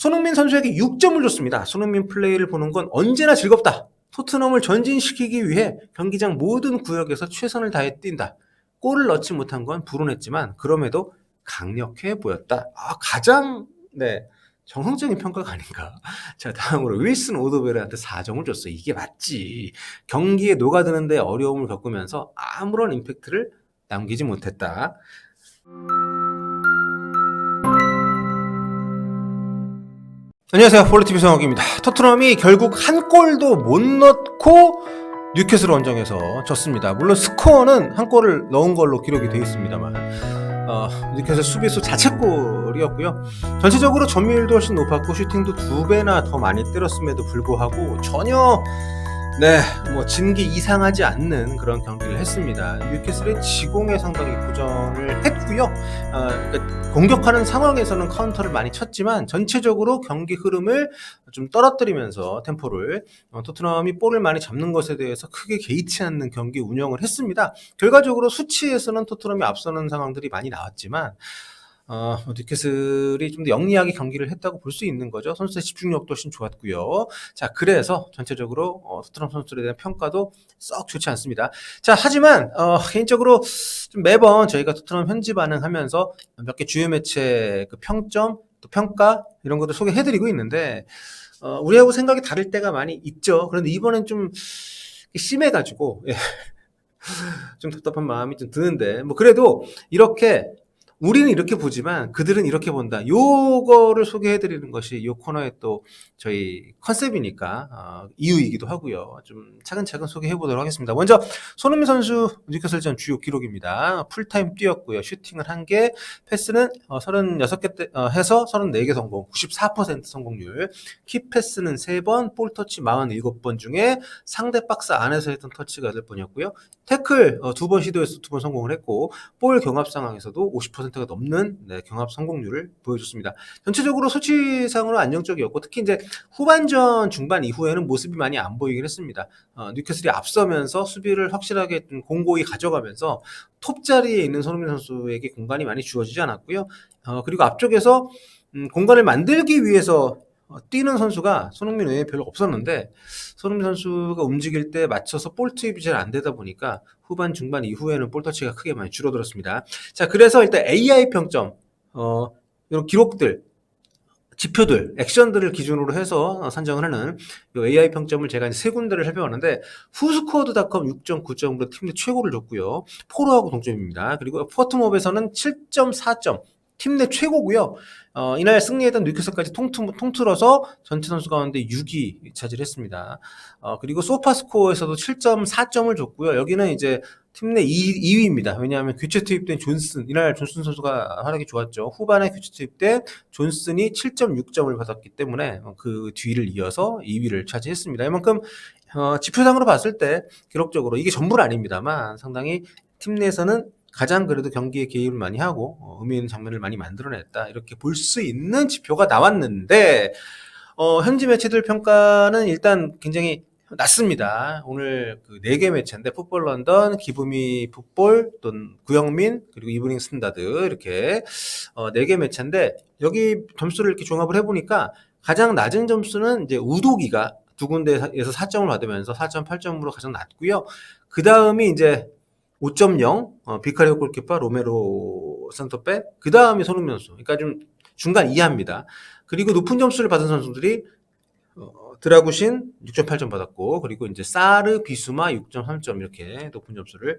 손흥민 선수에게 6점을 줬습니다. 손흥민 플레이를 보는 건 언제나 즐겁다. 토트넘을 전진시키기 위해 경기장 모든 구역에서 최선을 다해 뛴다. 골을 넣지 못한 건 불운했지만 그럼에도 강력해 보였다. 가장 정상적인 평가가 아닌가. 자, 다음으로 윌슨 오도베르한테 4점을 줬어요. 이게 맞지. 경기에 녹아드는데 어려움을 겪으면서 아무런 임팩트를 남기지 못했다. 안녕하세요. 폴리TV 성욱입니다. 토트넘이 결국 한 골도 못 넣고 뉴캐슬 원정에서 졌습니다. 물론 스코어는 한 골을 넣은 걸로 기록이 되어 있습니다만 뉴캐슬 수비수 자책골이었고요. 전체적으로 점유율도 훨씬 높았고 슈팅도 2배나 더 많이 때렸음에도 불구하고 전혀 진기 이상하지 않는 그런 경기를 했습니다. 뉴캐슬의 지공에 상당히 고전을 했고요. 그러니까 공격하는 상황에서는 카운터를 많이 쳤지만 전체적으로 경기 흐름을 좀 떨어뜨리면서 템포를 토트넘이 볼을 많이 잡는 것에 대해서 크게 개의치 않는 경기 운영을 했습니다. 결과적으로 수치에서는 토트넘이 앞서는 상황들이 많이 나왔지만 뉴캐슬이 좀 더 영리하게 경기를 했다고 볼 수 있는 거죠. 선수의 집중력도 훨씬 좋았고요. 자, 그래서 전체적으로 토트넘 선수들에 대한 평가도 썩 좋지 않습니다. 자, 하지만 개인적으로 좀 매번 저희가 토트넘 현지 반응하면서 몇 개 주요 매체 그 평점, 또 평가 이런 것들 소개해드리고 있는데 우리하고 생각이 다를 때가 많이 있죠. 그런데 이번엔 좀 심해가지고 좀 답답한 마음이 좀 드는데 그래도 이렇게 우리는 이렇게 보지만 그들은 이렇게 본다. 요거를 소개해드리는 것이 요 코너의 또 저희 컨셉이니까 이유이기도 하고요. 좀 차근차근 소개해보도록 하겠습니다. 먼저 손흥민 선수 뉴캐슬전 주요 기록입니다. 풀타임 뛰었고요. 슈팅을 1개, 패스는 36개 해서 34개 성공, 94% 성공률. 킥패스는 3번, 볼터치 47번 중에 상대 박스 안에서 했던 터치가 8번이었고요. 태클 2번 시도해서 2번 성공을 했고 볼 경합 상황에서도 50%가 넘는 경합 성공률을 보여줬습니다. 전체적으로 수치상으로 안정적이었고 특히 이제 후반전 중반 이후에는 모습이 많이 안 보이긴 했습니다. 뉴캐슬이 앞서면서 수비를 확실하게 좀 공고히 가져가면서 톱 자리에 있는 손흥민 선수에게 공간이 많이 주어지지 않았고요. 그리고 앞쪽에서 공간을 만들기 위해서 뛰는 선수가 손흥민 외에 별로 없었는데 손흥민 선수가 움직일 때 맞춰서 볼 투입이 잘 안 되다 보니까 후반 중반 이후에는 볼 터치가 크게 많이 줄어들었습니다. 자, 그래서 일단 AI 평점 이런 기록들, 지표들, 액션들을 기준으로 해서 산정을 하는 이 AI 평점을 제가 이제 세 군데를 살펴봤는데 후스코어드닷컴 6.9점으로 팀 내 최고를 줬고요. 포로하고 동점입니다. 그리고 포트몹에서는 7.4점. 팀 내 최고고요. 이날 승리했던 뉴캐슬까지 통틀어서 전체 선수 가운데 6위 차지했습니다. 그리고 소파스코어에서도 7.4점을 줬고요. 여기는 이제 팀 내 2위입니다. 왜냐하면 교체 투입된 존슨, 이날 존슨 선수가 활약이 좋았죠. 후반에 교체 투입된 존슨이 7.6점을 받았기 때문에 그 뒤를 이어서 2위를 차지했습니다. 이만큼 지표상으로 봤을 때 기록적으로 이게 전부는 아닙니다만 상당히 팀 내에서는 가장 그래도 경기에 개입을 많이 하고 의미 있는 장면을 많이 만들어냈다 이렇게 볼 수 있는 지표가 나왔는데 현지 매체들 평가는 일단 굉장히 낮습니다. 오늘 그 4개 매체인데 풋볼 런던, 기브미 풋볼, 또 구영민 그리고 이브닝 스탠다드 이렇게 4개 매체인데 여기 점수를 이렇게 종합을 해보니까 가장 낮은 점수는 이제 우도기가 두 군데에서 4점을 받으면서 4.8점으로 가장 낮고요. 그 다음이 이제 5.0 비카리오 골키퍼 로메로 센터백 그 다음이 손흥민 선수 그러니까 좀 중간 이하입니다. 그리고 높은 점수를 받은 선수들이 드라구신 6.8점 받았고 그리고 이제 사르 비수마 6.3점 이렇게 높은 점수를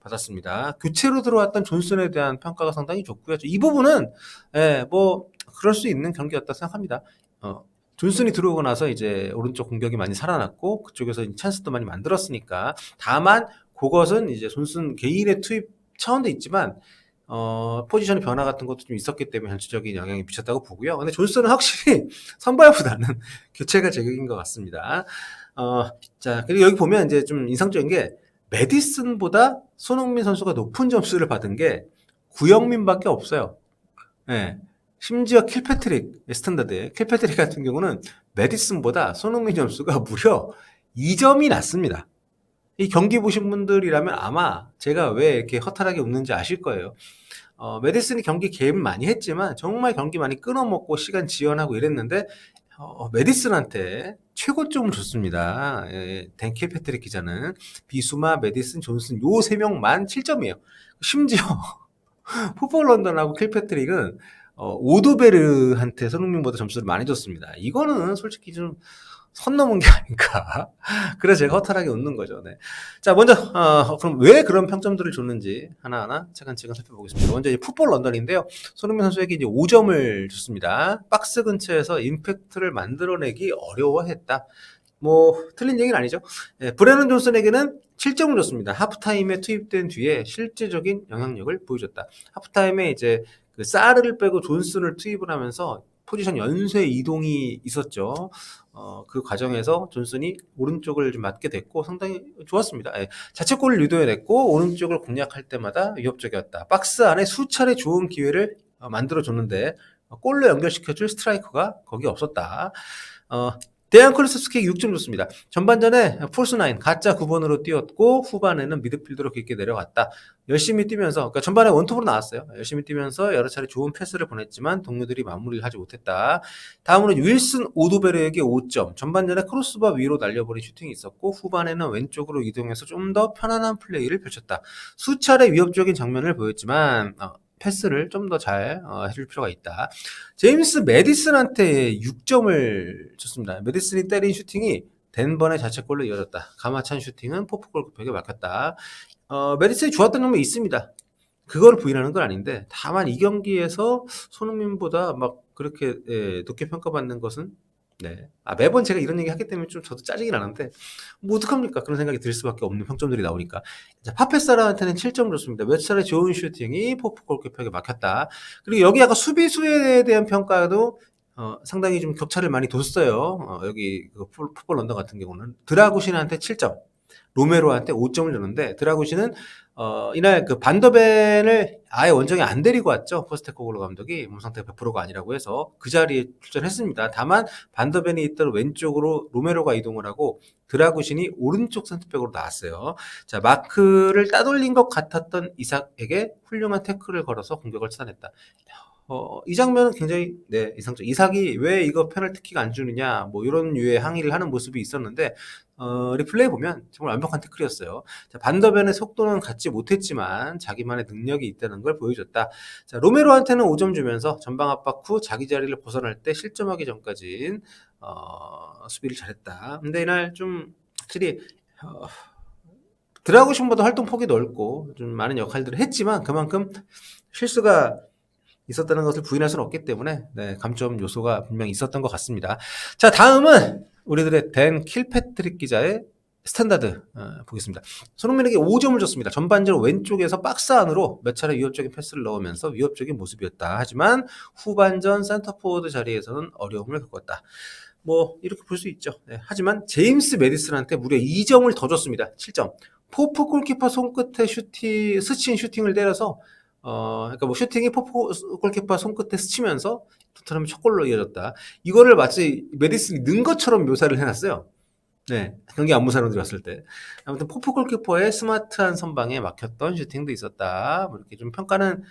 받았습니다. 교체로 들어왔던 존슨에 대한 평가가 상당히 좋고요. 이 부분은 그럴 수 있는 경기였다 생각합니다. 존슨이 들어오고 나서 이제 오른쪽 공격이 많이 살아났고 그쪽에서 찬스도 많이 만들었으니까 다만 그것은 이제 존슨 개인의 투입 차원도 있지만 포지션의 변화 같은 것도 좀 있었기 때문에 전체적인 영향이 미쳤다고 보고요. 근데 존슨은 확실히 선발보다는 교체가 제격인 것 같습니다. 자, 그리고 여기 보면 이제 좀 인상적인 게 메디슨보다 손흥민 선수가 높은 점수를 받은 게 구영민밖에 없어요. 네. 심지어 킬패트릭 스탠다드 킬패트릭 같은 경우는 메디슨보다 손흥민 점수가 무려 2점이 낮습니다. 이 경기 보신 분들이라면 아마 제가 왜 이렇게 허탈하게 웃는지 아실 거예요. 메디슨이 경기 개입 많이 했지만 정말 경기 많이 끊어먹고 시간 지연하고 이랬는데 메디슨한테 최고점을 줬습니다. 예, 댄 킬패트릭 기자는 비수마, 메디슨, 존슨 요 3명만 7점이에요. 심지어 풋볼 런던하고 킬패트릭은 오도베르한테 손흥민보다 점수를 많이 줬습니다. 이거는 솔직히 좀 선 넘은 게 아닌가. 그래서 제가 허탈하게 웃는 거죠. 네. 자, 먼저 그럼 왜 그런 평점들을 줬는지 하나하나 차근차근 살펴보겠습니다. 먼저 이제 풋볼 런던인데요. 손흥민 선수에게 이제 5점을 줬습니다. 박스 근처에서 임팩트를 만들어내기 어려워했다. 뭐 틀린 얘기는 아니죠. 네, 브레넌 존슨에게는 7점을 줬습니다. 하프타임에 투입된 뒤에 실제적인 영향력을 보여줬다. 하프타임에 이제 그 사르를 빼고 존슨을 투입을 하면서 포지션 연쇄 이동이 있었죠. 그 과정에서 존슨이 오른쪽을 좀 맞게 됐고 상당히 좋았습니다. 예, 자책골을 유도해냈고 오른쪽을 공략할 때마다 위협적이었다. 박스 안에 수차례 좋은 기회를 만들어줬는데 골로 연결시켜줄 스트라이커가 거기 없었다. 데안 콜루셉스키에게 6점 줬습니다. 전반전에 폴스9 가짜 9번으로 뛰었고 후반에는 미드필더로 깊게 내려갔다. 열심히 뛰면서 그러니까 전반에 원톱으로 나왔어요. 열심히 뛰면서 여러 차례 좋은 패스를 보냈지만 동료들이 마무리를 하지 못했다. 다음으로 윌슨 오도베르에게 5점. 전반전에 크로스바 위로 날려버린 슈팅이 있었고 후반에는 왼쪽으로 이동해서 좀 더 편안한 플레이를 펼쳤다. 수차례 위협적인 장면을 보였지만 패스를 좀 더 잘 해줄 필요가 있다. 제임스 메디슨한테 6점을 줬습니다. 메디슨이 때린 슈팅이 댄번의 자책골로 이어졌다. 가마찬 슈팅은 포프골 벽에 막혔다. 메디슨이 좋았던 점이 있습니다. 그걸 부인하는 건 아닌데 다만 이 경기에서 손흥민보다 막 그렇게 높게 평가받는 것은 네. 매번 제가 이런 얘기 하기 때문에 좀 저도 짜증이 나는데, 뭐, 어떡합니까? 그런 생각이 들 수밖에 없는 평점들이 나오니까. 자, 파페사라한테는 7점을 줬습니다. 몇 차례 좋은 슈팅이 포프 골키퍼에게 막혔다. 그리고 여기 아까 수비수에 대한 평가도, 상당히 좀 격차를 많이 뒀어요. 여기, 풋볼 런던 같은 경우는. 드라구신한테 7점. 로메로한테 5점을 줬는데 드라구시는 이날 그 반더벤을 아예 원정에 안 데리고 왔죠. 포스테코글로 감독이 몸 상태가 100%가 아니라고 해서 그 자리에 출전했습니다. 다만 반더벤이 있던 왼쪽으로 로메로가 이동을 하고 드라구신이 오른쪽 센터백으로 나왔어요. 자, 마크를 따돌린 것 같았던 이삭에게 훌륭한 태클을 걸어서 공격을 차단했다. 이 장면은 굉장히 이상적. 이삭이 왜 이거 페널티킥 안 주느냐 뭐 이런 유의 항의를 하는 모습이 있었는데 리플레이 보면 정말 완벽한 태클이었어요. 자, 반더벤의 속도는 갖지 못했지만 자기만의 능력이 있다는 걸 보여줬다. 자, 로메로한테는 5점 주면서 전방 압박 후 자기 자리를 벗어날 때 실점하기 전까지는 수비를 잘했다. 근데 이날 좀 확실히 드라구신보다 활동 폭이 넓고 좀 많은 역할들을 했지만 그만큼 실수가 있었다는 것을 부인할 수는 없기 때문에 감점 요소가 분명히 있었던 것 같습니다. 자, 다음은 우리들의 댄 킬패트릭 기자의 스탠다드 보겠습니다. 손흥민에게 5점을 줬습니다. 전반전 왼쪽에서 박스 안으로 몇 차례 위협적인 패스를 넣으면서 위협적인 모습이었다. 하지만 후반전 센터포워드 자리에서는 어려움을 겪었다. 뭐 이렇게 볼 수 있죠. 하지만 제임스 메디슨한테 무려 2점을 더 줬습니다. 7점. 포프 골키퍼 손끝에 스친 슈팅을 때려서 그러니까 뭐 슈팅이 포프 골키퍼 손끝에 스치면서 토트넘이 첫 골로 이어졌다. 이거를 마치 메디슨이 는 것처럼 묘사를 해놨어요. 네, 경기 안무 사람들이 봤을 때. 아무튼 포프 골키퍼의 스마트한 선방에 막혔던 슈팅도 있었다. 뭐 이렇게 좀 평가는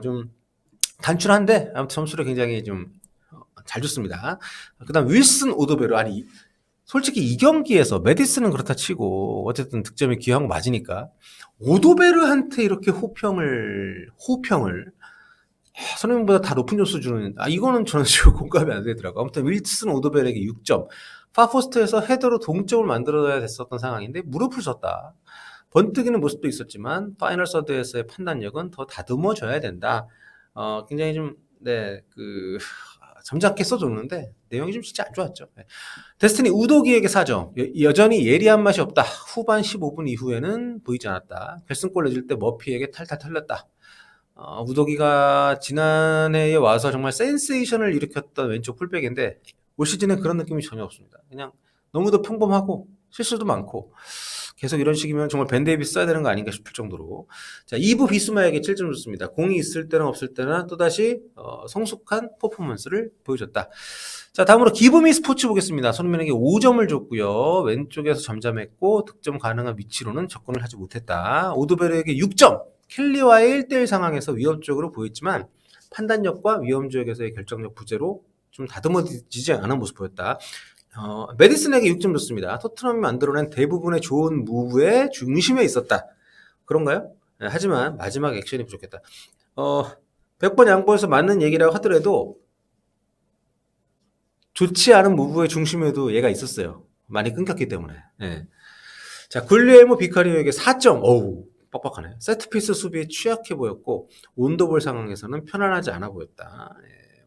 좀 단출한데 아무튼 점수를 굉장히 좀 잘 줬습니다. 그다음 윌슨 오도베르. 아니 솔직히 이 경기에서 메디슨은 그렇다 치고 어쨌든 득점이 귀한 거 맞으니까 오도베르한테 이렇게 호평을 손흥민보다 다 높은 점수 주는 이거는 저는 지금 공감이 안 되더라고요. 아무튼 윌슨 오도베르에게 6점. 파포스트에서 헤더로 동점을 만들어야 됐었던 상황인데 무릎을 썼다. 번뜩이는 모습도 있었지만 파이널 서드에서의 판단력은 더 다듬어져야 된다. 굉장히 좀 점잖게 써줬는데 내용이 좀 진짜 안 좋았죠. 데스티니 우도기에게 4점. 여전히 예리한 맛이 없다. 후반 15분 이후에는 보이지 않았다. 결승골 내줄 때 머피에게 탈탈 털렸다. 우도기가 지난해에 와서 정말 센세이션을 일으켰던 왼쪽 풀백인데 올 시즌에 그런 느낌이 전혀 없습니다. 그냥 너무도 평범하고 실수도 많고 계속 이런 식이면 정말 벤 데이비스 써야 되는 거 아닌가 싶을 정도로. 자, 2부 비스마에게 7점 줬습니다. 공이 있을 때나 없을 때나 또다시 성숙한 퍼포먼스를 보여줬다. 자, 다음으로 기브미 스포츠 보겠습니다. 손흥민에게 5점을 줬고요. 왼쪽에서 잠잠했고 득점 가능한 위치로는 접근을 하지 못했다. 오도베르에게 6점. 켈리와의 1대1 상황에서 위협적으로 보였지만 판단력과 위험지역에서의 결정력 부재로 좀 다듬어지지 않은 모습 보였다. 메디슨에게 6점 줬습니다. 토트넘이 만들어낸 대부분의 좋은 무브의 중심에 있었다. 그런가요? 네, 하지만 마지막 액션이 부족했다. 100번 양보해서 맞는 얘기라고 하더라도 좋지 않은 무브의 중심에도 얘가 있었어요. 많이 끊겼기 때문에. 네. 자, 굴리에모 비카리오에게 4점. 어우, 빡빡하네. 세트피스 수비에 취약해 보였고 온도볼 상황에서는 편안하지 않아 보였다.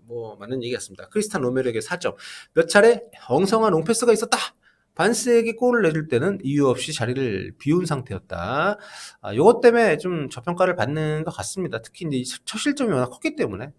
뭐 맞는 얘기 같습니다. 크리스탄 로메르에게 4점. 몇 차례 엉성한 롱패스가 있었다. 반스에게 골을 내줄 때는 이유 없이 자리를 비운 상태였다. 요것 때문에 좀 저평가를 받는 것 같습니다. 특히 이제 첫 실점이 워낙 컸기 때문에.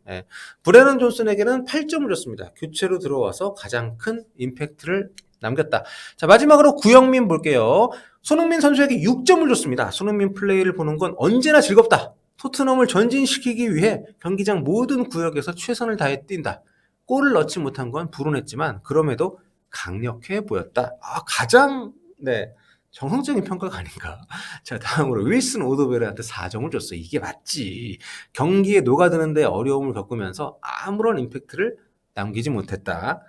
브레넌 존슨에게는 8점을 줬습니다. 교체로 들어와서 가장 큰 임팩트를 남겼다. 자, 마지막으로 구영민 볼게요. 손흥민 선수에게 6점을 줬습니다. 손흥민 플레이를 보는 건 언제나 즐겁다. 토트넘을 전진시키기 위해 경기장 모든 구역에서 최선을 다해 뛴다. 골을 넣지 못한 건 불운했지만 그럼에도 강력해 보였다. 가장 정상적인 평가가 아닌가. 자, 다음으로 윌슨 오도베르한테 4점을 줬어. 이게 맞지. 경기에 녹아드는데 어려움을 겪으면서 아무런 임팩트를 남기지 못했다.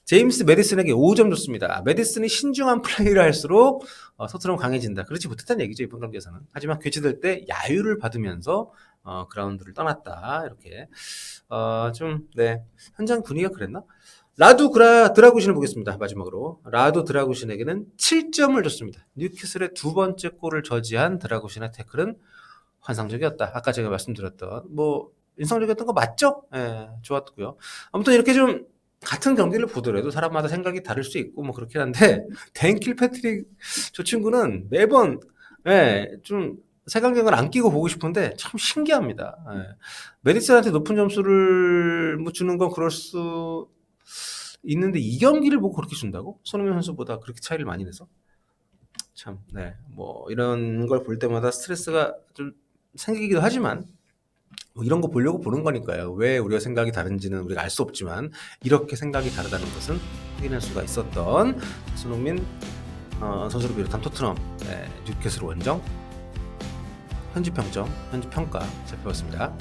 제임스 메디슨에게 5점 줬습니다. 메디슨이 신중한 플레이를 할수록 토트넘 강해진다. 그렇지 못했다는 얘기죠, 이번 경기에서는. 하지만 교체될 때 야유를 받으면서 그라운드를 떠났다. 이렇게 현장 분위기가 그랬나? 라두 드라구신을 보겠습니다. 마지막으로 라두 드라구신에게는 7점을 줬습니다. 뉴캐슬의 두 번째 골을 저지한 드라구신의 태클은 환상적이었다. 아까 제가 말씀드렸던 인상적이었던 거 맞죠? 좋았고요. 아무튼 이렇게 좀 같은 경기를 보더라도 사람마다 생각이 다를 수 있고 그렇긴 한데 댄 킬패트릭 저 친구는 매번 좀 색안경을 안 끼고 보고 싶은데 참 신기합니다. 메디슨한테 높은 점수를 주는 건 그럴 수 있는데 이 경기를 보고 그렇게 준다고? 손흥민 선수보다 그렇게 차이를 많이 내서? 참, 이런 걸 볼 때마다 스트레스가 좀 생기기도 하지만 이런 거 보려고 보는 거니까요. 왜 우리가 생각이 다른지는 우리가 알 수 없지만 이렇게 생각이 다르다는 것은 확인할 수가 있었던 손흥민 선수를 비롯한 토트넘 뉴캐슬 원정 현지 평점, 현지 평가 살펴봤습니다.